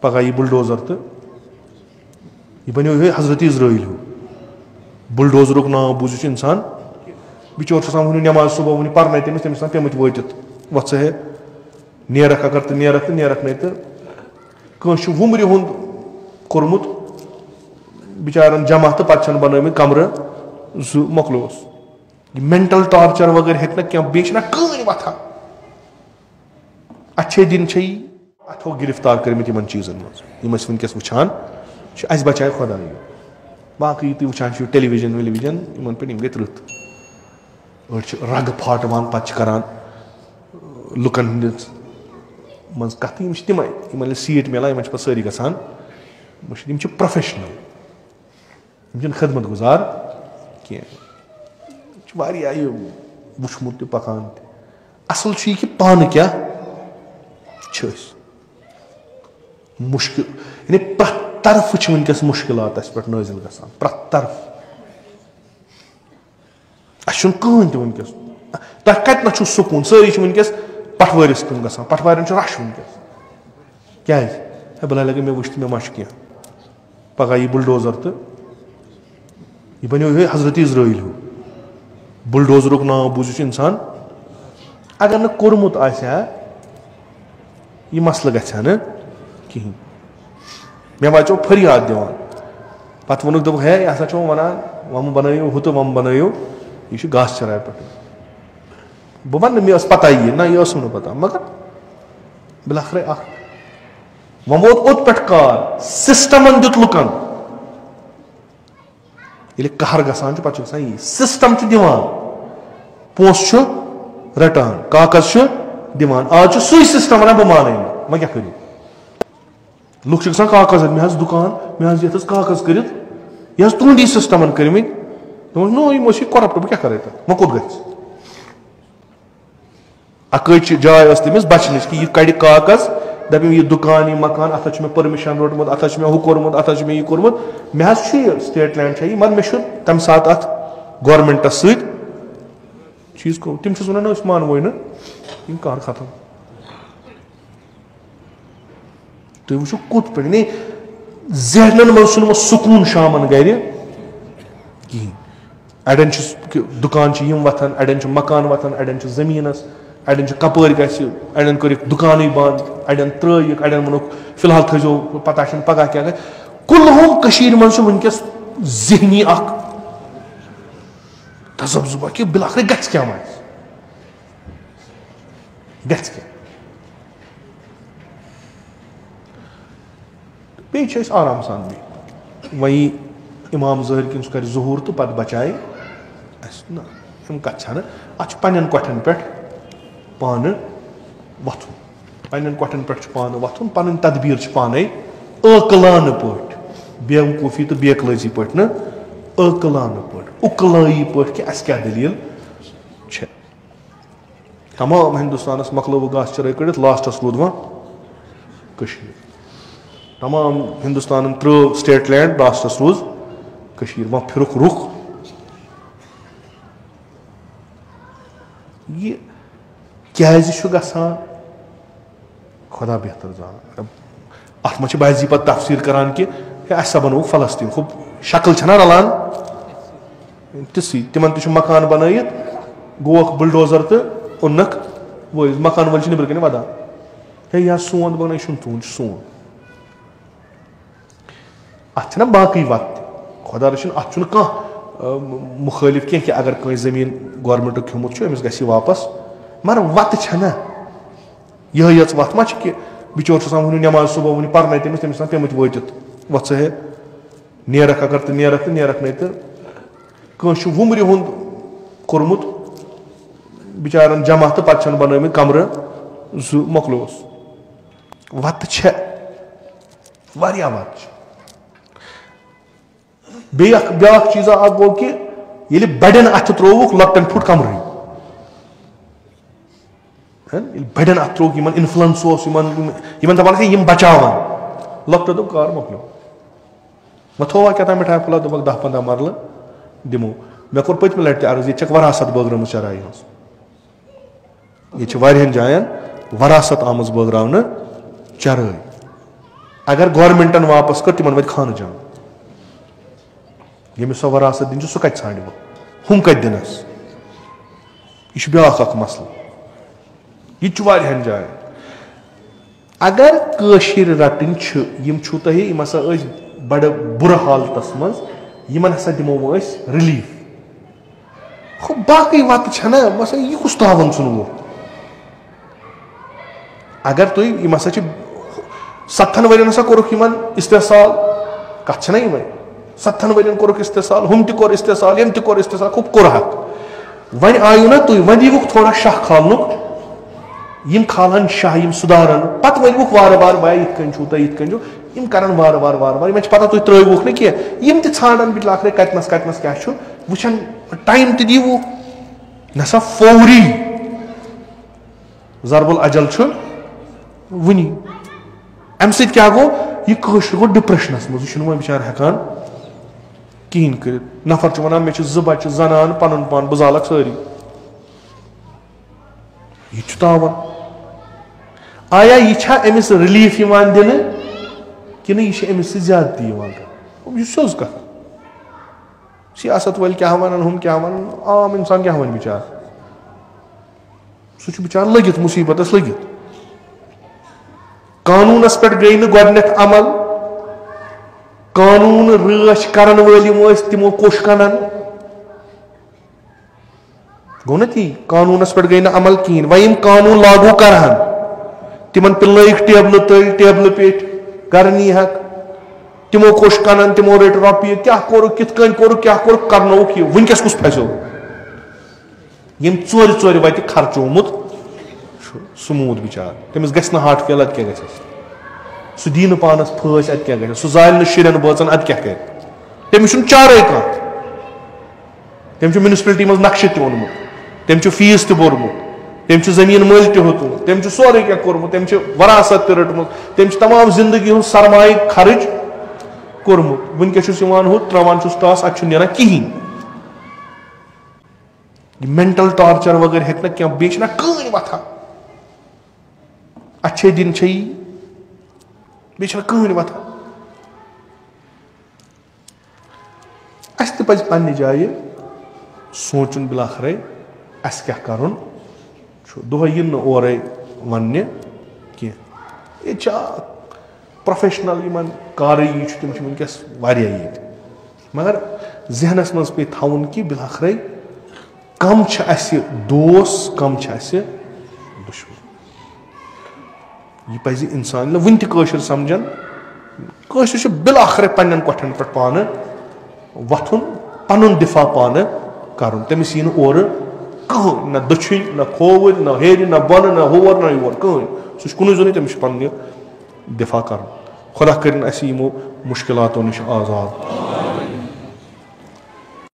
पगह यह बुलडोजर तो यह बनो हजरत इज़राइल हो बुलडोजरुक नाम बूझ इंसान बिचोर वन नमाज सुबह वन पर्न तमिस पेमुत वातित वत सा है नेरख अगर तो नेरख नहीं तो कस वुमर हुंद कोर्मुत बिचारन जमा तो पे बन कमर जु मोकलोस मेंटल टॉर्चर वगैरह हेक क्या बेना कहीं वथा अच्छे दिन अथो गिरफ्तार कर्मित इन चीजन मज वनकस वुचान अस बचाए खुदा बाकी तुम वुचान टेलीविजन वेलीविजन इन पे गई रुत रग फाटवान पे करान लुकन हंदिस मज कत तमें सीट मिलान इन पे सारी गसान मुश्किल प्रोफेशनल खदमत गुजार कह वुचमुत पकान असल कि पान क्या मुश्किल यानी प्रत तरफ वनकस मुश्किलात पे नाजिल गसान प्रत तरफ कहन तनकस तह कत सुकून सारी वनकस पटवरिस कुन गसान पटवारन रश वनकस क्या बला लगे मे वुच मे मश क्या पगह यह बुलडोजर तो यह बनो हजरत इज़राइल हो बुलडोजरुक नाम बूझ इंसान अगर न कोर्मुत यह मसल गया न कहीं मे वो फरियाद दिवान पे वोनुक दोप है यह हसा वनान वम बनायो हु तो वम बनायो यह घास चराय पे बह वन मे पता यह ना यह पता मगर बिलाखर वम वोत ओत पे कार सिस्टमन दुत लुकन ये कहर गसान पे यह सिस्टम दिवान पोस रटान कागज दिवान आज सुई सिस्टम वन बह मान वह क्या कर लुक कागज मे दुकान मे ये कागज कर यह तुंदी सिस्टमन कर्मित नो यह करप्ट बह क्या कर वह कोत ग अकच जाय तमिस बचन कि यह कड़ कागज दप यह दुकान यह मकान अत मे परमिशन रोटमुत अत मे हु कोर्मुत अत मे यह कोर्मुत मे स्टेट लैंड मगर मे तम सात अत गवर्नमेंटस चीज को तम वन मानवो न कर खत्म तुम वो कुत पे जहनन मज सुकून शामन गर कहें अड़न दुकान वथान अड़न मकान वथान अड़न जमीनस अड़न कपर गड़न कर दुकान बंद अड़न त्रयिक अड़न वोनुक फिलहाल थो पता पगह क्या कुलहुम मज वनकस जहनी तजब्जुबा कि बिलाखिर गस क्या गस क्या बे आराम सान वही इमाम ज़ाहिर कि कर ज़ुहूर तो पत बचाए कत अत पन्न कठन पे पान वथुन पन्न कठन पे पान वथुन पन तदबीर पाने अकलान पे बेवकूफ़ी तो बेकलजी पे न अकलान पे उकलाई पे कि अस क्या दलील तमाम हिंदुस्तान मकलो घास चराई कड़ित लास्टस रूद वह तमाम हिंदुस्तान त्रो स्टेट लैंड लास्टस रूज वह फिरुक रुख यह क्या गसान खुदा बेहतर जान अत मे बाजी पे तफसीर करान कि अस बनो फलस्तीन खूब शक्ल छना रलान तिस तिमन तु मकान बनयित गोख बुलडोजर तो उन्नक वो मकान वल नबर कन वदान है यह सोन बन यह तुंद सोन अत बाकी वत खुदा रचन अत कह मुखालिफ कह कि अगर कहीं जमीन गवर्नमेंट खिमुत अमिस गि वापस मगर वत यह वत मा कि बिचोर वन नमाज सुबह वन पर्न तमिस पेमुत वातित वत सा है नेरख अगर तो नेरख नहीं तो कस वुमर हुंद कोर्मुत बिचारन जमा तो पे बन कमर जु मोकलोस वत वत ब्या चीजा गो कि बड़न अथ त्रोवुक लकटन फुट कमर बड़न अथ त्रोक इन्फ्लुएंस दपान बचावान लकटो दोप कार मोकलो मे थोवा क्या मिठाई फुला दोप 10-15 मरल दिमो मे कोर पत्म लट अर्ज ये वरासत बगरम चराई ये जायन वरासत आम बगरान चराई अगर गवर्नमेंटन वापस कर तिमन वत खान जान यमिस सो वरासत दिन सह कत ांड हम कत दिनस यह ब्याख मसल यह जाए अगर कशीर रटन यम तुह यम हसा बड़ बुर हालतस मज यमन हसा दिमो रिलीफ बाकी वत छना मसा यह कुछ तावन चुनवो अगर तुम यम हसा 7 वरियन हसा कोरुख यमन इस्तेसाल कथ छना यमन 7 वरियन कोरुख इस्तेसाल हम ति कोर इस्तेसाल यम ति कोर इस्तेसाल खूब कोरहक वन आयु ना तुम वन दीवुक थोड़ा शाह खालनुक यम खालन शाह यम सुधारन पत वनुक वार वार भाई इत कन छु त इत कन छु यम करन वार वार वार वार यम पता तुम त्रवुक न कि यम ति छाड़न बिट लाखरे कतनस क्या छु वुचन टाइम ति दीवु नसा फौरी जरबुल अजल छु वनी अम सत क्या गो यह कशर गो डिप्रेशनस मज यह बेचार हेकान कहें कर नफर वन मे 2 बच्चे जनान पन पान बुजालक सारी यह तावन आया यह अमिस रिलीफ दिन कि यह अमिस ज्यादती यह सोज कथ सियासत वाल क्या वन हम क्या वन आम इंसान क्या वन बेचार सह बेचार लगित मुसीबतस लगित कानूनस पे गई गोडनेथ अमल कानून रच करन वल तिमो कोश कनन गो न ती कानूनस पे गई अमल कहें वह कानून लागू करहन तिमन पे लग टेबल तल टेबल पे गर नीहक तिमो कोश कनन तिमो रट रोपये क्या कोर कित क्या कोर करनोक यह वनकस कुछ फसो यम 4 वत खर्चोमुत समूद बिचार तमिस गस हार्ट फेल अद क्या गस सह दी पानस फस अद क्या गस सह जाल शुरन बचन अद क्या कर तमिस चारे कह तम म्यूनिसिपलिटी मज नक्श त ओनमुत तम फीस त बोरमुत तम जमीन मल त होतमुत तम सोरे क्या कोरमुत तम वरासत त रटमुत तम तमाम जिंदगी हूं सरमाय खर्च कोरमुत वनकस हो त्रावान तास अत नेरान कहें मेंटल टॉर्चर वगैरह हेक क्या बे कहीं वथा अच्छे दिन बे कहीं वथा अस तज पन्ने जाए सोचुन बिलाखरे अस क्या करुन दोह यिन ओर वन कह प्रोफेशनल यमन कारी तम वनकस ये मगर जहनस मज पे थवन कि बिलाखरे कम दोस कम दुश्मन यह पज इंसान वन तशर समझन कशर बिलाखरे पन्न कोठन पे पान वथुन पन दिफा पान कर तमिस यी और कहीं न दक्षिण न खोवर न हेर न बन न होर न योर कहीं सह कुन जुन तमिस पन दिफा कर खुदा कर मुश्किलातों नश आजाद।